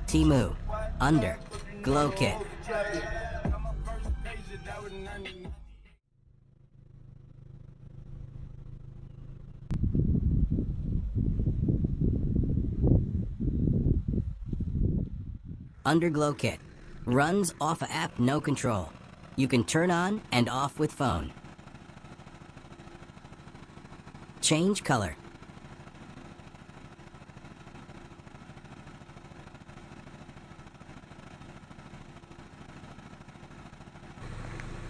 TEMU, under, glow kit. Underglow kit. Runs off a app, no control. You can turn on and off with phone. Change color.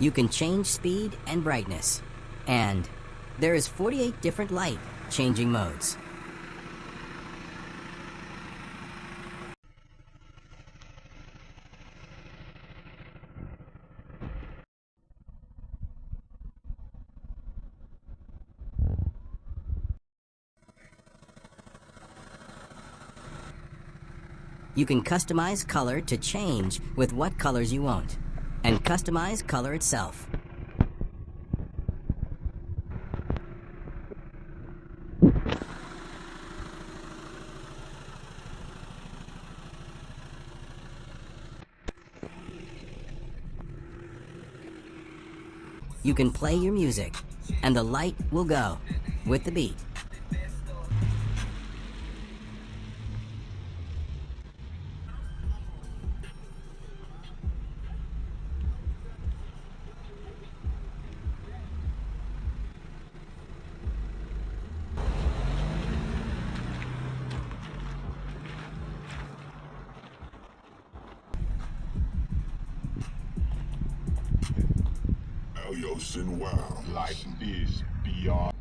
You can change speed and brightness. And there is 48 different light changing modes. You can customize color to change with what colors you want, and customize color itself. You can play your music, and the light will go with the beat. Wow, life is beyond.